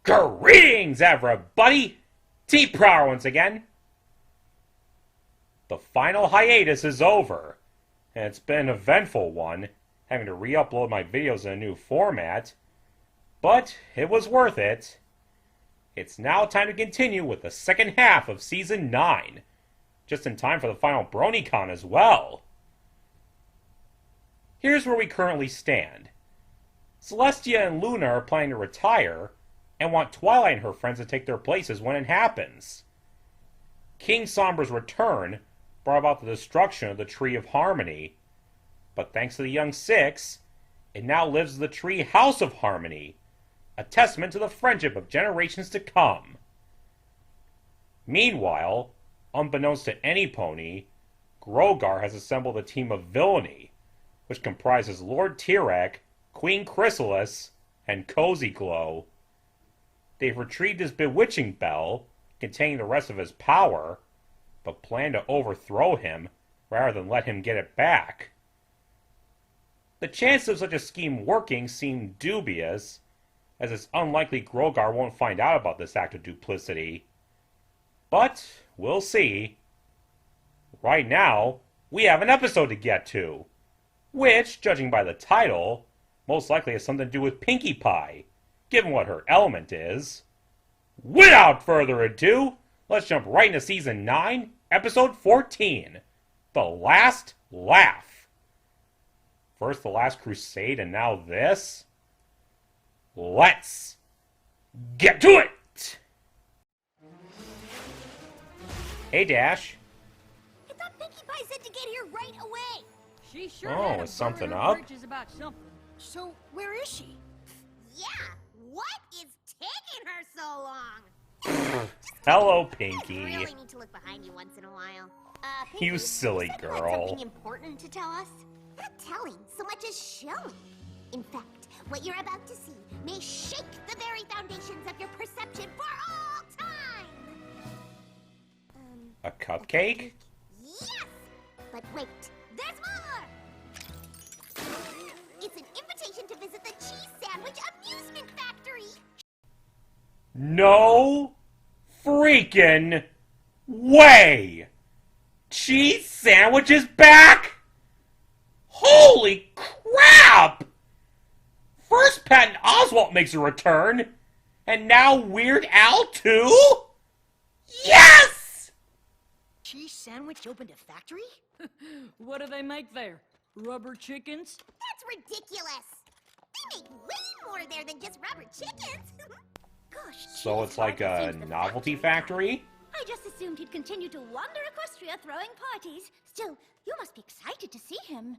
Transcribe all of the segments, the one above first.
Greetings, everybody! T-Prower once again. The final hiatus is over, and it's been an eventful one, having to re-upload my videos in a new format, but it was worth it. It's now time to continue with the second half of Season 9, just in time for the final BronyCon as well. Here's where we currently stand. Celestia and Luna are planning to retire, and want Twilight and her friends to take their places when it happens. King Sombra's return brought about the destruction of the Tree of Harmony, but thanks to the Young Six, it now lives as the Tree House of Harmony, a testament to the friendship of generations to come. Meanwhile, unbeknownst to any pony, Grogar has assembled a team of villainy, which comprises Lord Tirac, Queen Chrysalis, and Cozy Glow. They've retrieved his bewitching bell, containing the rest of his power, but plan to overthrow him rather than let him get it back. The chances of such a scheme working seem dubious, as it's unlikely Grogar won't find out about this act of duplicity. But we'll see. Right now, we have an episode to get to, which, judging by the title, most likely has something to do with Pinkie Pie, given what her element is. Without further ado, let's jump right into Season 9, Episode 14, The Last Laugh. First The Last Crusade, and now this? Let's get to it! Hey, Dash. I thought Pinkie Pie said to get here right away. She sure Oh, had is something burning up? bridges about something. So, where is she? Yeah, what is taking her so long? Hello, I Pinkie. really need to look behind you once in a while. You silly you said you had girl. something important to tell us? Not telling, so much as showing. In fact, what you're about to see may shake the very foundations of your perception for all time. A cupcake? Yes! But wait, there's more! It's an invitation to visit the Cheese Sandwich Amusement Factory! No freaking way! Cheese Sandwich is back? Holy crap! First Patton Oswalt makes a return, and now Weird Al too? Yes! Cheese Sandwich opened a factory? What do they make there? Rubber chickens? That's ridiculous! They make way more there than just rubber chickens! Gosh, So it's like a novelty factory? I just assumed he'd continue to wander Equestria throwing parties. Still, you must be excited to see him.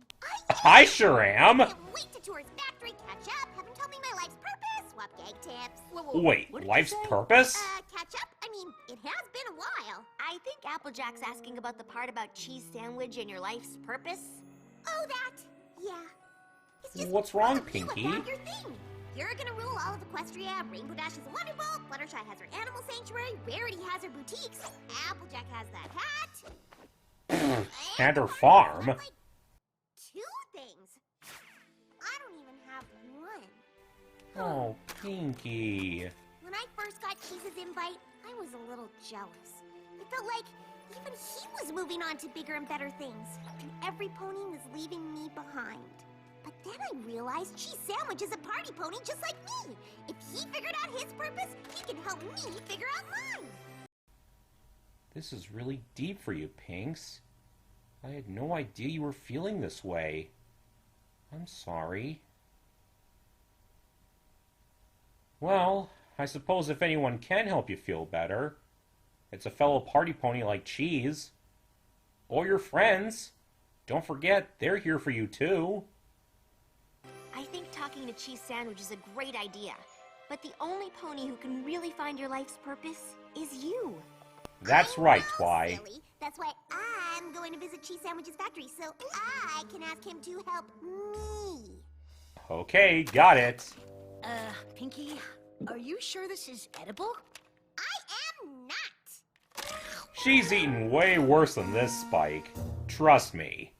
I sure am! Can't wait to tour his factory, catch up, have him tell me my life's purpose, swap gag tips. Wait, What did you life's say? purpose? Catch up? I mean, it has been a while. I think Applejack's asking about the part about cheese sandwich and your life's purpose. Oh, that? Yeah. It's just What's wrong, you Pinkie? have your thing. You're gonna rule all of Equestria, Rainbow Dash is a wonderful, Fluttershy has her animal sanctuary, Rarity has her boutiques, Applejack has that hat. And her farm. Like two things. I don't even have one. Oh, Pinkie. When I first got Cheese's invite, I was a little jealous. It felt like even he was moving on to bigger and better things, and every pony was leaving me behind. But then I realized Cheese Sandwich is a party pony just like me. If he figured out his purpose, he can help me figure out mine. This is really deep for you, Pinks. I had no idea you were feeling this way. I'm sorry. Well, I suppose if anyone can help you feel better, it's a fellow party pony like Cheese. Or your friends. Don't forget, they're here for you too. I think talking to Cheese Sandwich is a great idea. But the only pony who can really find your life's purpose is you. That's I right, know, Twi. silly. That's why I'm going to visit Cheese Sandwich's factory so I can ask him to help me. Okay, got it. Pinkie, are you sure this is edible? I am not. She's eaten way worse than this, Spike. Trust me.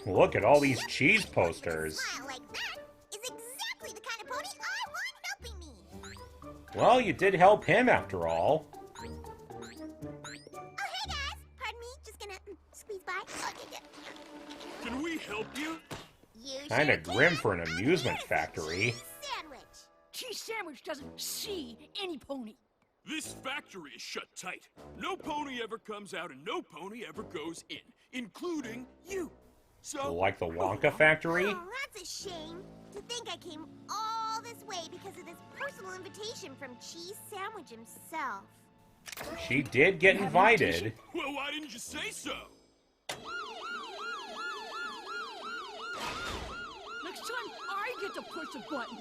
Look at all these cheese posters. Smile like that is Well, you did help him after all. Oh, hey guys! Pardon me, just gonna squeeze by. Can we help you? You Kinda sure grim can. for an amusement Yes, factory. cheese sandwich. Cheese Sandwich doesn't see any pony. This factory is shut tight. No pony ever comes out and no pony ever goes in, including you. So, Like the Wonka factory? Oh, that's a shame. To think I came all this way because of this personal invitation from Cheese Sandwich himself. She did get invited. well, why didn't you say so? Next time, I get to push a button.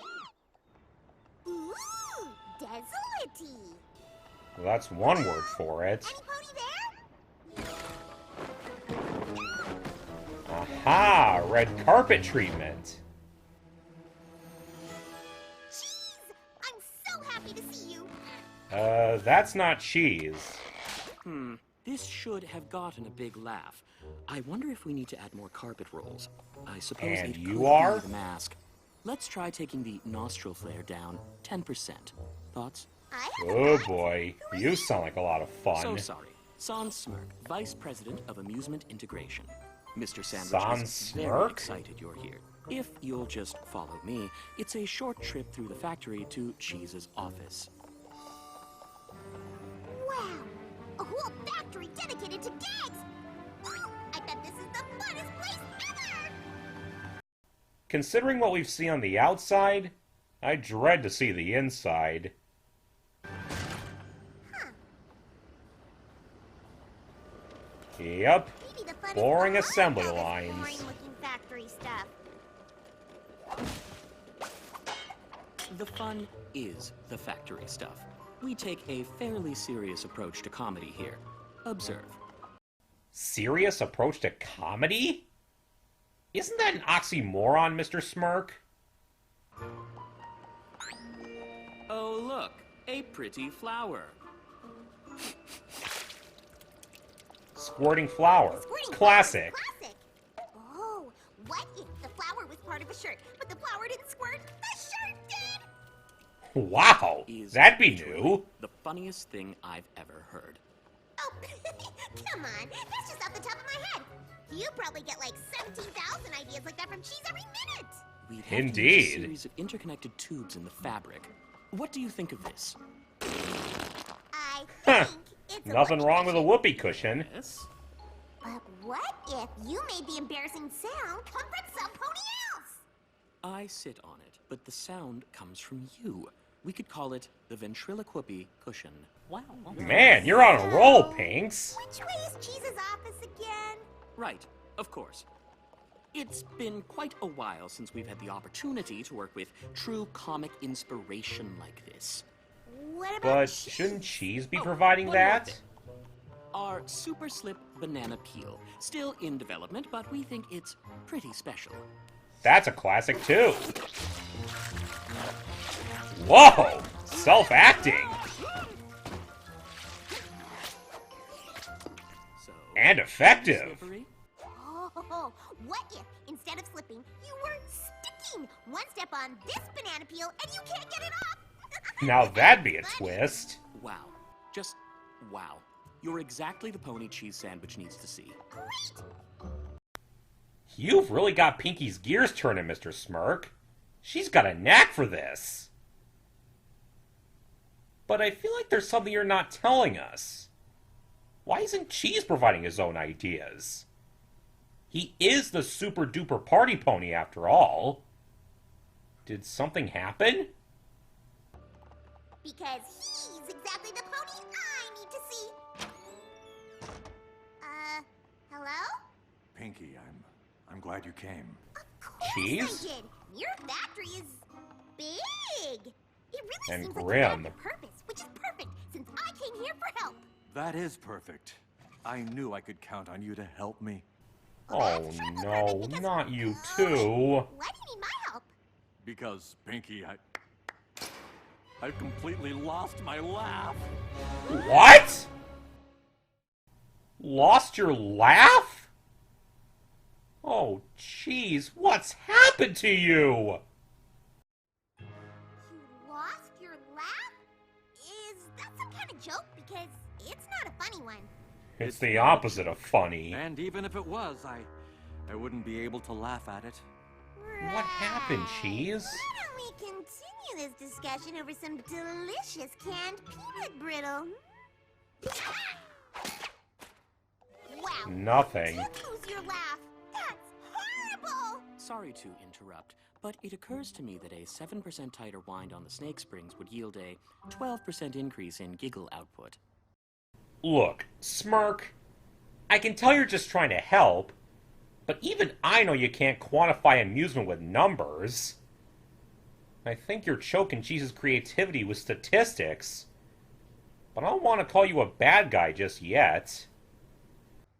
Ooh, desolate-y. Well, that's one word for it. Any pony there? Aha! Red carpet treatment. Cheese! I'm so happy to see you. That's not cheese. This should have gotten a big laugh. I wonder if we need to add more carpet rolls. I suppose And it you could are? be the mask. Let's try taking the nostril flare down 10%. Thoughts? I have Oh boy, you sound like a lot of So fun. sorry. Sans Smirk, Vice President of Amusement Integration. Mr. Sandwich Sans is very Smirk? excited you're here. If you'll just follow me, it's a short trip through the factory to Cheese's office. Wow! A whole factory dedicated to gags! I bet this is the funnest place ever! Considering what we've seen on the outside, I dread to see the inside. Yep, Maybe the funnest boring part assembly of all this lines. boring-looking factory stuff. The fun is the factory stuff. We take a fairly serious approach to comedy here. Observe. Serious approach to comedy? Isn't that an oxymoron, Mr. Smirk? Oh, look, a pretty flower. Squirting flower. Squirting Classic. flowers is classic. Oh, what if the flower was part of a shirt, but the flower didn't squirt? The shirt did! Wow, Is that'd be literally new. the funniest thing I've ever heard. Oh, come on. That's just off the top of my head. You probably get like 17,000 ideas like that from Cheese every minute. We'd have to use Indeed. a series of interconnected tubes in the fabric. What do you think of this? I Huh. think it's Nothing wrong with a electric. whoopee cushion. Yes? But what if you made the embarrassing sound come from some pony else? I sit on it, but the sound comes from you. We could call it the ventriloquy cushion. Wow. Man, you're on a roll, Pinks. Which way is Cheese's office again? Right, of course. It's been quite a while since we've had the opportunity to work with true comic inspiration like this. What about But Cheese? shouldn't Cheese be Oh, providing one more that? thing. Our Super Slip Banana Peel. Still in development, but we think it's pretty special. That's a classic too. Whoa! Self-acting! So, And effective! slippery? Oh, what if instead of slipping, you were sticking? One step on this banana peel and you can't get it off. Now that'd be a Funny. twist. Wow. Just wow. You're exactly the pony Cheese Sandwich needs to see. Great. You've really got Pinkie's gears turning, Mr. Smirk. She's got a knack for this. But I feel like there's something you're not telling us. Why isn't Cheese providing his own ideas? He is the super duper party pony after all. Did something happen? Because he's exactly the pony I need to see. Hello? Pinkie, I'm glad you came. Of course Cheese? I did. Your factory is big. It really And seems like grim. you have a purpose, which is perfect since I came here for help. That is perfect. I knew I could count on you to help me. Oh That's triple no, perfect because- not you Oh, too. wait. Why do you need my help? Because, Pinkie, I completely lost my laugh. What? Lost your laugh? Oh, jeez, what's happened to you? You lost your laugh? joke because it's not a funny one. It's the opposite of funny. And even if it was, I wouldn't be able to laugh at it. What happened, Cheese? Why don't we continue this discussion over some delicious canned peanut brittle? Wow. Nothing. You lose your laugh. That's horrible. Sorry to interrupt, but it occurs to me that a 7% tighter wind on the snake springs would yield a 12% increase in giggle output. Look, Smirk, I can tell you're just trying to help, but even I know you can't quantify amusement with numbers. I think you're choking Cheese's creativity with statistics, but I don't want to call you a bad guy just yet.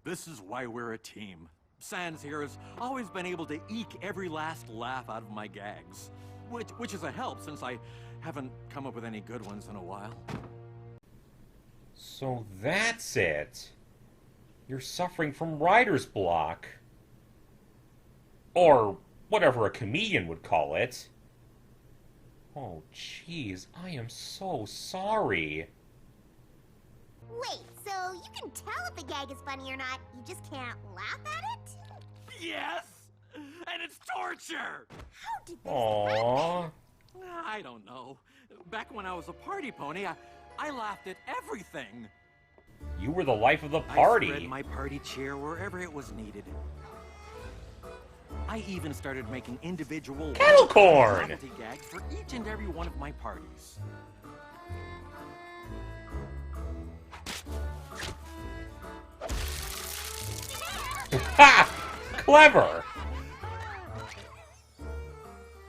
This is why we're a team. Sans here has always been able to eke every last laugh out of my gags, which is a help since I haven't come up with any good ones in a while. So that's it. You're suffering from writer's block. Or whatever a comedian would call it. Oh, jeez, I am so sorry. Wait, so you can tell if a gag is funny or not, you just can't laugh at it? Yes! And it's torture! How did this Aww. happen? I don't know. Back when I was a party pony, I laughed at everything. You were the life of the I party. spread my party cheer wherever it was needed. I even started making individual Kettle corn! novelty gags for each and every one of my parties. Ha! Clever!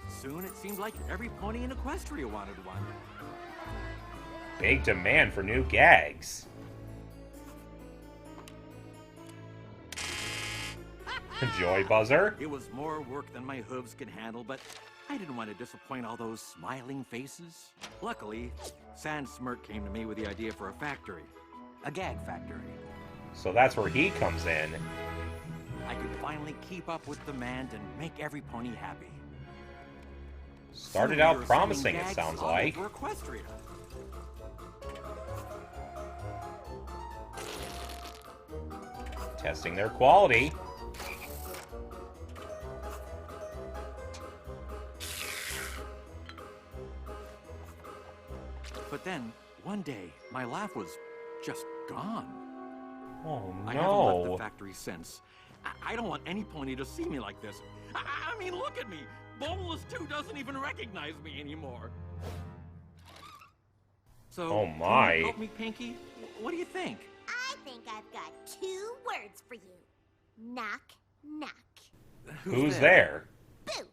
Soon it seemed like every pony in Equestria wanted one. Big demand for new gags. Joy buzzer? It was more work than my hooves could handle, but I didn't want to disappoint all those smiling faces. Luckily, Sans Smirk came to me with the idea for a factory. A gag factory. So that's where he comes in. I could finally keep up with demand and make every pony happy. Started Soon we out were promising, sending it gags sounds all like. over Equestria. Testing their quality. But then, one day, my laugh was just gone. Oh I haven't left the no. factory since. I don't want any pony to see me like this. I mean, look at me. Boneless 2 doesn't even recognize me anymore. So, Oh, can my. you help me, Pinkie? What do you think? I think I've got 2 words for you. Knock, knock. Who's there? Boo!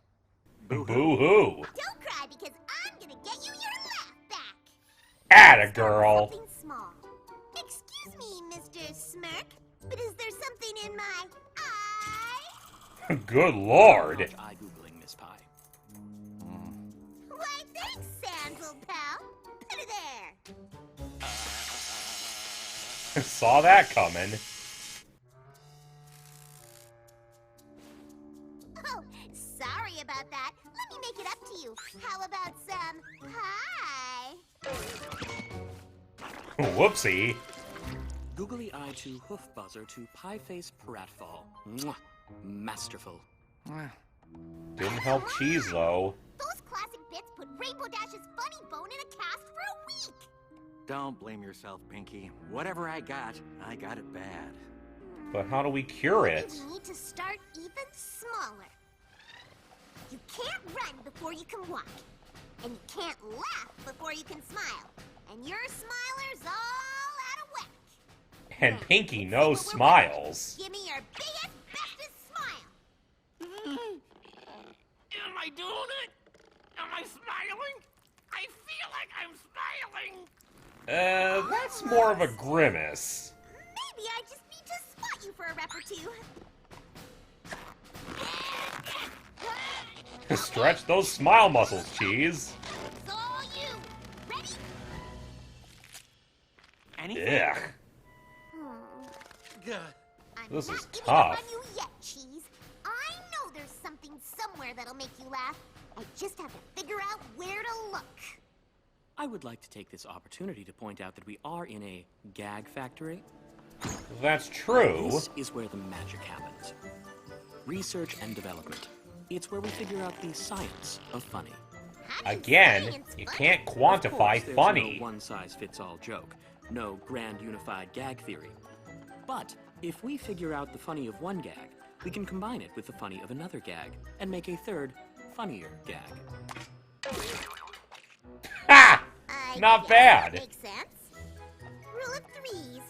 Boo-hoo. Don't cry because I'm gonna get you your laugh back. Atta girl. Something small. Excuse me, Mr. Smirk, but is there something in my eye? Good lord. Much eye googling, Miss Pie. Why, thanks, Sanzel, pal. Put it there. Saw that coming. Oh, sorry about that. Let me make it up to you. How about some pie? Whoopsie. Googly eye to hoof buzzer to pie face pratfall. Mwah. Masterful. Didn't help Cheese, though. Those classic bits put Rainbow Dash's funny bone in a cast for a week. Don't blame yourself, Pinkie. Whatever I got it bad. But how do we cure it? You need to start even smaller. You can't run before you can walk. And you can't laugh before you can smile. And your smiler's all out of whack. And Pinkie knows What we're working smiles. with. Give me your biggest, bestest smile. Am I doing it? Am I smiling? I feel like I'm smiling. That's more of a grimace. Maybe I just need to spot you for a rep or two. Stretch those smile muscles, Cheese. It's all you. Ready? Anything? Ugh. I'm This not is giving tough. up on you yet, Cheese. I know there's something somewhere that'll make you laugh. I just have to figure out where to look. I would like to take this opportunity to point out that we are in a gag factory. That's true. This is where the magic happens. Research and development. It's where we figure out the science of funny. Again, you can't Of quantify course, there's funny. no one-size-fits-all joke. No grand unified gag theory. But if we figure out the funny of one gag, we can combine it with the funny of another gag and make a third, funnier gag. Ha! I Not guess bad. That makes sense. Rule of threes.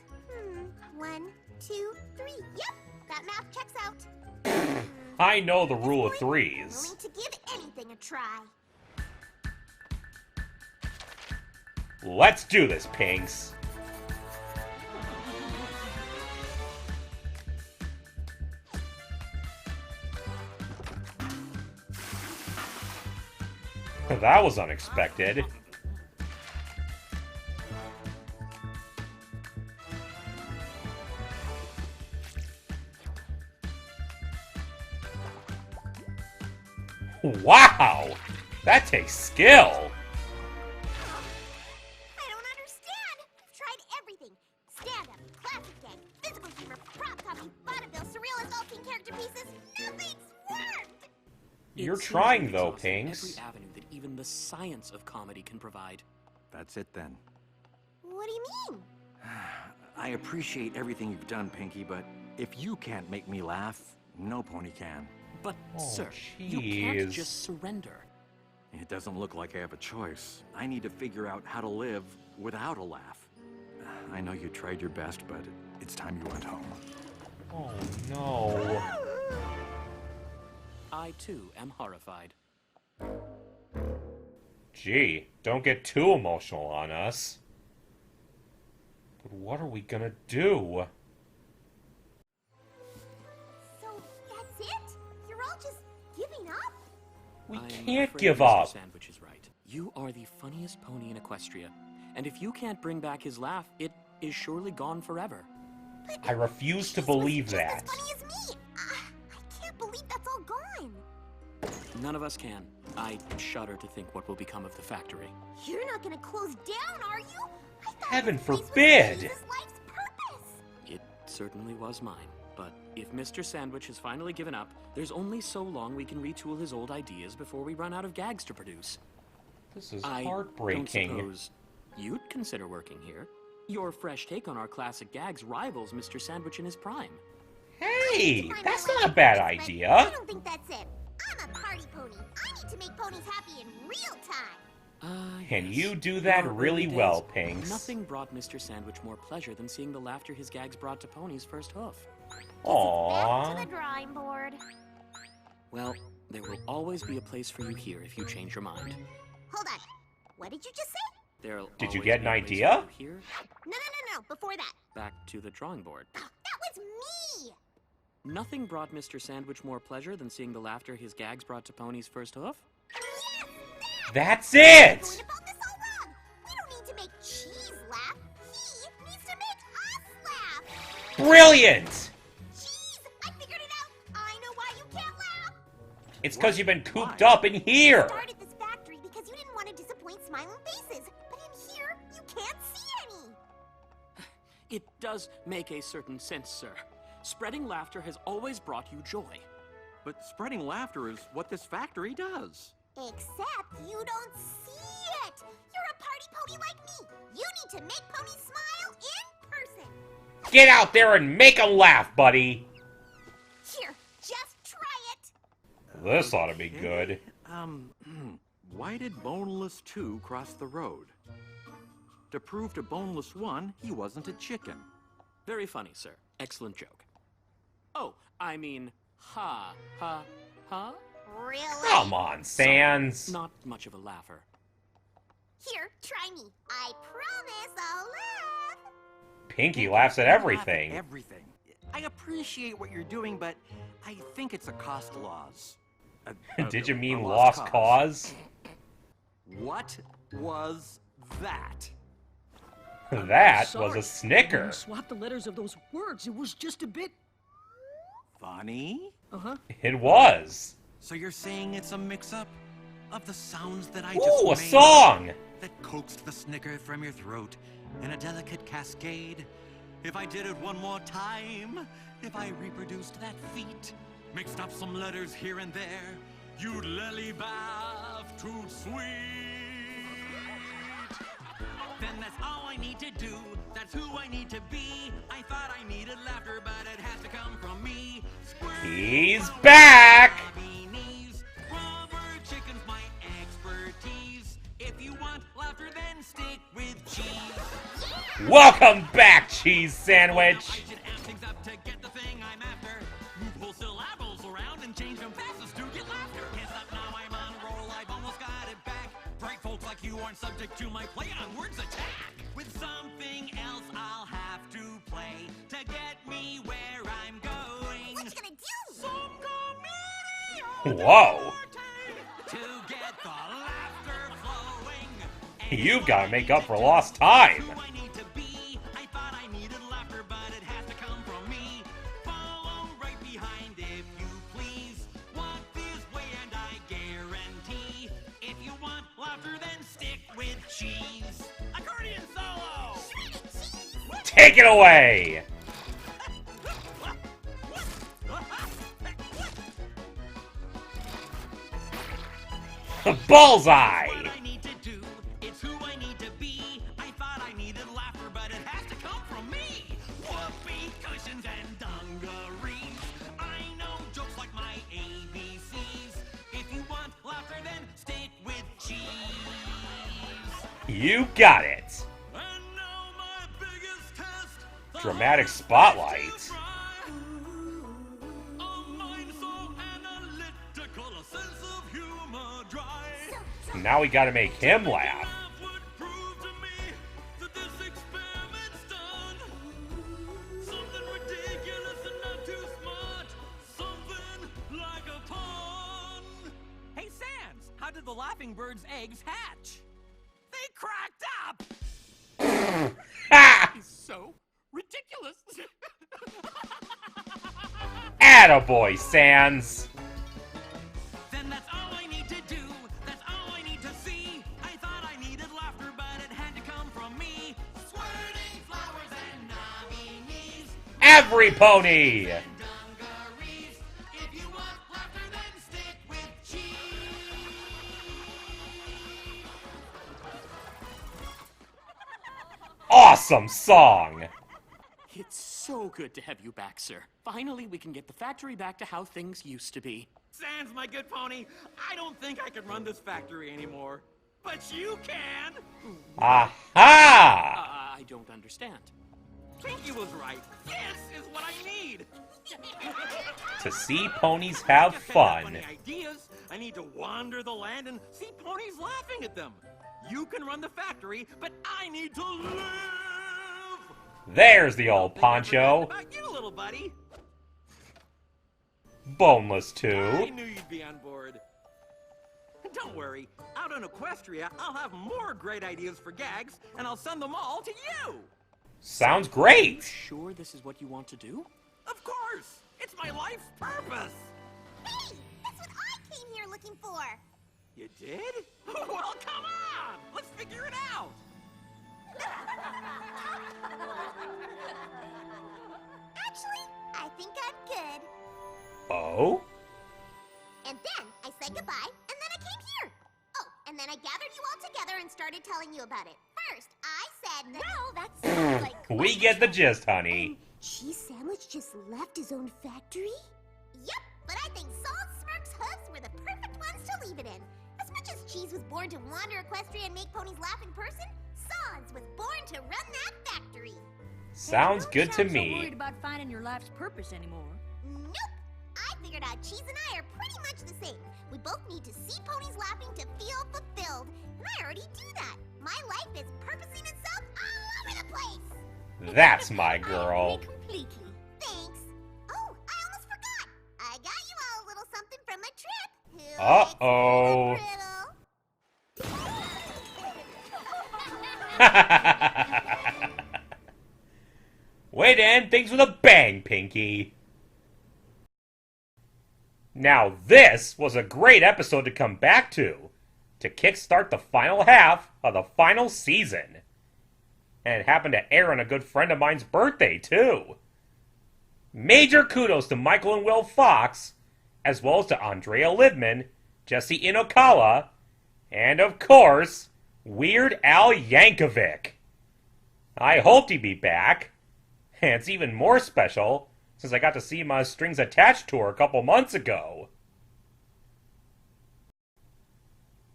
1, 2, 3. Yep, that math checks out. I know the rule of I'm threes. willing to give anything a try. Let's do this, Pinks. That was unexpected. Wow! That takes skill! I don't understand. I've tried everything. Stand-up, classic gag, physical humor, prop comedy, vaudeville, surrealist, alternate character pieces. Nothing's worked! You're It seems trying, we've though, exhausted Pinks. Every avenue that even the science of comedy can provide. That's it then. What do you mean? I appreciate everything you've done, Pinkie, but if you can't make me laugh, no pony can. But, Oh, sir, you can't jeez. just surrender. It doesn't look like I have a choice. I need to figure out how to live without a laugh. I know you tried your best, but it's time you went home. Oh no. I, too, am horrified. Gee, don't get too emotional on us. But what are we gonna do? So, that's it? You're all just giving up? We I'm can't afraid give Mr. up. Sandwich is right. You are the funniest pony in Equestria. And if you can't bring back his laugh, it is surely gone forever. I refuse to Cheese was believe just that. as funny as me. I can't believe that's all gone. None of us can. I shudder to think what will become of the factory. You're not gonna close down, are you? I thought Heaven this place was forbid. Jesus' life's purpose. It certainly was mine. But if Mr. Sandwich has finally given up, there's only so long we can retool his old ideas before we run out of gags to produce. This is I heartbreaking. don't suppose you'd consider working here. Your fresh take on our classic gags rivals Mr. Sandwich in his prime. Hey, Find that's my not a life bad purpose, but idea. I don't think that's it. I'm a party pony. I need to make ponies happy in real time. And Yes. you do In that our really early well, days, Pinks. Nothing brought Mr. Sandwich more pleasure than seeing the laughter his gags brought to Pony's first hoof. Back Aww. to the drawing board. Well, there will always be a place for you here if you change your mind. Hold on. What did you just say? There'll Did you always get be an a place idea? for you here. No. Before that. Back to the drawing board. That was me. Nothing brought Mr. Sandwich more pleasure than seeing the laughter his gags brought to Pony's first hoof. Yes, that. That's Going it! about this all wrong. We don't need to make Cheese laugh. He needs to make us laugh. Brilliant! Cheese, I figured it out. I know why you can't laugh. It's because you've been cooped Why? up in here. Started this factory because you didn't want to disappoint smiling faces. But in here, you can't see any. It does make a certain sense, sir. Spreading laughter has always brought you joy. But spreading laughter is what this factory does. Except you don't see it. You're a party pony like me. You need to make ponies smile in person. Get out there and make 'em laugh, buddy. Here, just try it. This ought to be good. Why did Boneless 2 cross the road? To prove to Boneless 1 he wasn't a chicken. Very funny, sir. Excellent joke. Oh, I mean, ha. Really? Come on, Sans. Not much of a laugher. Here, try me. I promise I'll laugh. Pinkie laughs at You laugh everything. everything. I appreciate what you're doing, but I think it's a cost loss. Did you mean a lost cause? What was that? That was Sorry. a snicker. You swapped the letters of those words. It was just a bit. Funny? Uh huh. It was. So you're saying it's a mix-up? of the sounds that I Ooh, just a made, song! that coaxed the snicker from your throat in a delicate cascade. If I did it one more time, if I reproduced that feat, mixed up some letters here and there, you'd lily-bath too sweet. Then that's all I need to do, that's who I need to be. I thought I needed laughter, but it has to come from me. He's back! Knees, rubber chicken's my expertise. If you want laughter, then stick with cheese. Welcome back, Cheese Sandwich! I should amp things up to get the thing I'm after. Move whole syllables around and change them fastest to get laughter. Hands up, now I'm on a roll, I've almost got it back. Bright folks like you aren't subject to my play on words attack. With something else I'll have to play to get me where I'm going. What you gonna do? Some comedian Whoa! to get the laughter flowing. You've gotta make up for lost time! Who I need to be. I thought I needed laughter, but it has to come from me. Follow right behind if you please. Walk this way and I guarantee. If you want laughter, then stick with cheese. Accordion solo! Take it away! Bullseye! What I need to do, it's who I need to be. I thought I needed laughter, but it has to come from me. Whoopee cushions and dungarees. I know jokes like my ABCs. If you want laughter, then stick with cheese. You got it! And now my biggest test. The Dramatic hardest spotlight. thing to try. A mind so analytical, a sense of humor dry. Now we gotta make him laugh. Would prove to me that this experiment's done. Something ridiculous and not too smart. Something like a pun. Hey, Sans, how did the laughing bird's eggs hatch? They cracked up! Ha! He's so ridiculous. Attaboy, Sans! Then that's all I need to do. That's all I need to see. I thought I needed laughter, but it had to come from me. Squirting flowers and nominees. Every pony! Dungarees. If you want laughter, then stick with cheese. Awesome song! It's so good to have you back, sir. Finally, we can get the factory back to how things used to be. Sans, my good pony, I don't think I can run this factory anymore. But you can! Aha! I don't understand. Pinkie was right. This is what I need. To see ponies have Just fun. funny ideas. I need to wander the land and see ponies laughing at them. You can run the factory, but I need to live. There's the old Think I poncho. forgot about you, little buddy. Boneless I too. knew you'd be on board. Don't worry. Out in Equestria, I'll have more great ideas for gags, and I'll send them all to you. Sounds great! Sure this is what you want to do? Of course. It's my life's purpose. Hey, that's what I came here looking for. You did? Well, come on. Let's figure it out. Actually, I think I'm good. Oh? And then I said goodbye, and then I came here. Oh, and then I gathered you all together and started telling you about it. First, I said that... Well, that sounds like... We get the gist, honey. Cheese Sandwich just left his own factory? Yep, but I think Salt Smirk's hooves were the perfect ones to leave it in. As much as Cheese was born to wander Equestria and make ponies laugh in person, Sans was born to run that factory. Sounds You don't good to sound so worried me. about finding your life's purpose anymore. Nope. I figured out Cheese and I are pretty much the same. We both need to see ponies laughing to feel fulfilled. And I already do that. My life is purposing itself all over the place. That's my I girl. agree completely. Thanks. Oh, I almost forgot. I got you all a little something from my trip. Who Uh-oh. likes a Way to end things with a bang, Pinkie. Now this was a great episode to come back to. to kickstart the final half of the final season. And it happened to air on a good friend of mine's birthday, too. Major kudos to Michael and Will Fox, as well as to Andrea Libman, Jesse Inokala, and of course, Weird Al Yankovic. I hoped he'd be back, and it's even more special since I got to see him on a Strings Attached tour a couple months ago.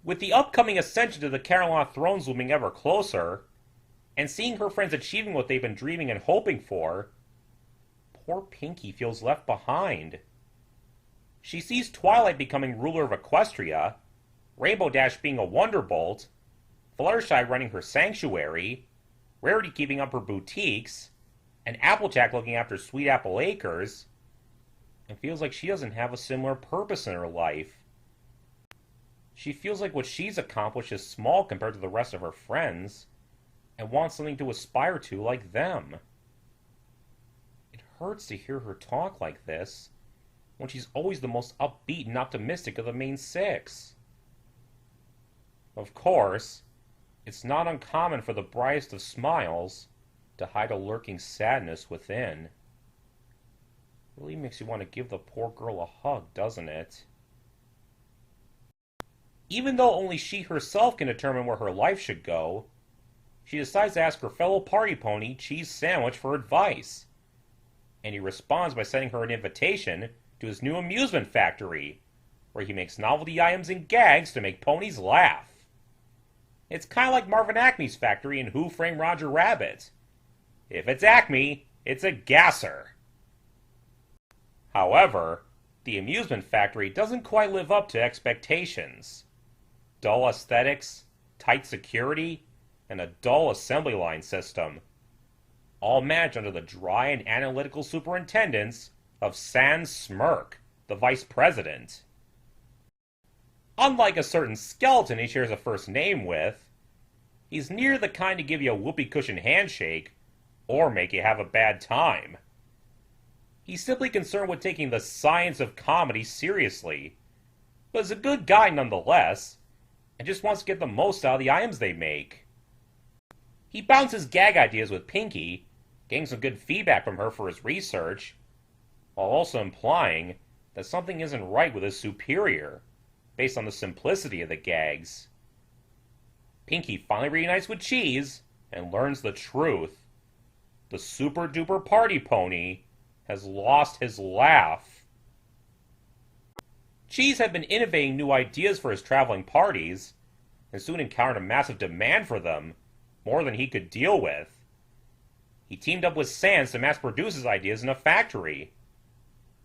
With the upcoming ascension to the Carolina Thrones looming ever closer, and seeing her friends achieving what they've been dreaming and hoping for, poor Pinkie feels left behind. She sees Twilight becoming ruler of Equestria, Rainbow Dash being a Wonderbolt, Fluttershy running her sanctuary, Rarity keeping up her boutiques, and Applejack looking after Sweet Apple Acres, and feels like she doesn't have a similar purpose in her life. She feels like what she's accomplished is small compared to the rest of her friends, and wants something to aspire to like them. It hurts to hear her talk like this, when she's always the most upbeat and optimistic of the main six. Of course, it's not uncommon for the brightest of smiles to hide a lurking sadness within. It really makes you want to give the poor girl a hug, doesn't it? Even though only she herself can determine where her life should go, she decides to ask her fellow party pony, Cheese Sandwich, for advice. And he responds by sending her an invitation to his new amusement factory, where he makes novelty items and gags to make ponies laugh. It's kind of like Marvin Acme's factory in Who Framed Roger Rabbit. If it's Acme, it's a gasser. However, the amusement factory doesn't quite live up to expectations. Dull aesthetics, tight security, and a dull assembly line system, all managed under the dry and analytical superintendence of Sans Smirk, the vice president. Unlike a certain skeleton he shares a first name with, he's neither the kind to give you a whoopee cushion handshake or make you have a bad time. He's simply concerned with taking the science of comedy seriously, but is a good guy nonetheless, and just wants to get the most out of the items they make. He bounces gag ideas with Pinkie, getting some good feedback from her for his research, while also implying that something isn't right with his superior, based on the simplicity of the gags. Pinkie finally reunites with Cheese and learns the truth. The super duper party pony has lost his laugh. Cheese had been innovating new ideas for his traveling parties, and soon encountered a massive demand for them, more than he could deal with. He teamed up with Sans to mass produce his ideas in a factory,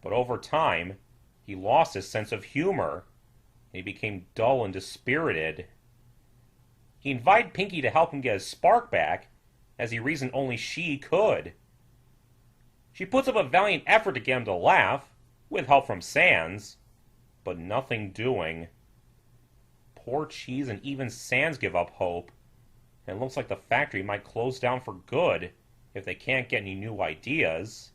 but over time, he lost his sense of humor, and he became dull and dispirited. He invited Pinkie to help him get his spark back, as he reasoned only she could. She puts up a valiant effort to get him to laugh, with help from Sans, but nothing doing. Poor Cheese and even Sans give up hope, and it looks like the factory might close down for good if they can't get any new ideas.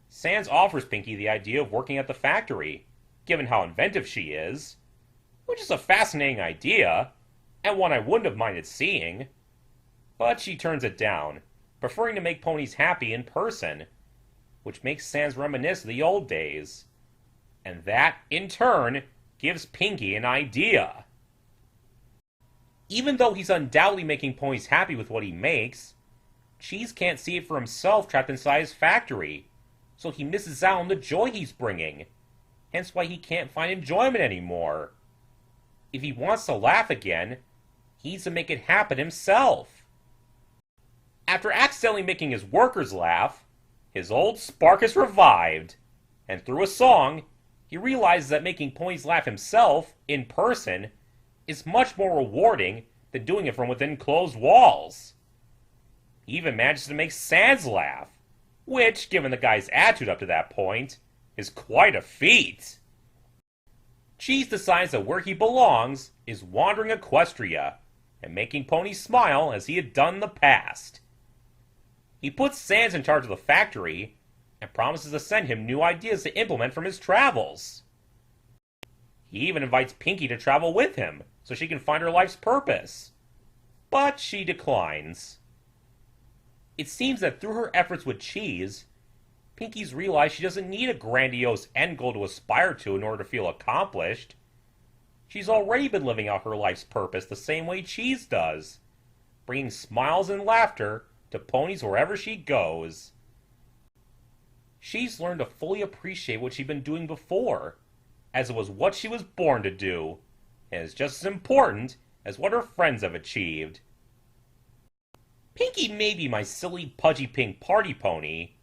Sans offers Pinkie the idea of working at the factory, given how inventive she is, which is a fascinating idea, and one I wouldn't have minded seeing. But she turns it down, preferring to make ponies happy in person, which makes Sans reminisce of the old days. And that, in turn, gives Pinkie an idea. Even though he's undoubtedly making ponies happy with what he makes, Cheese can't see it for himself trapped inside his factory, so he misses out on the joy he's bringing, hence why he can't find enjoyment anymore. If he wants to laugh again, he needs to make it happen himself. After accidentally making his workers laugh, his old spark is revived, and through a song, he realizes that making ponies laugh himself, in person, is much more rewarding than doing it from within closed walls. He even manages to make Sans laugh, which, given the guy's attitude up to that point, is quite a feat. Cheese decides that where he belongs is wandering Equestria, and making ponies smile as he had done in the past. He puts Sans in charge of the factory, and promises to send him new ideas to implement from his travels. He even invites Pinkie to travel with him, so she can find her life's purpose. But she declines. It seems that through her efforts with Cheese, Pinkie's realized she doesn't need a grandiose end goal to aspire to in order to feel accomplished. She's already been living out her life's purpose the same way Cheese does, bringing smiles and laughter to ponies wherever she goes. She's learned to fully appreciate what she'd been doing before, as it was what she was born to do, and is just as important as what her friends have achieved. Pinkie may be my silly, pudgy pink party pony,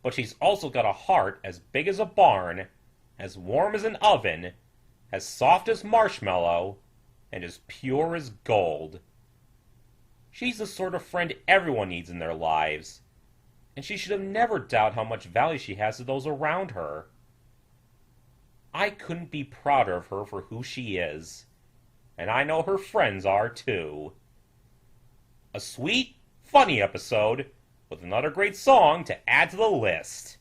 but she's also got a heart as big as a barn, as warm as an oven, as soft as marshmallow, and as pure as gold. She's the sort of friend everyone needs in their lives, and she should have never doubted how much value she has to those around her. I couldn't be prouder of her for who she is, and I know her friends are too. A sweet, funny episode with another great song to add to the list.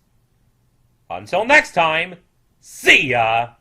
Until next time, see ya!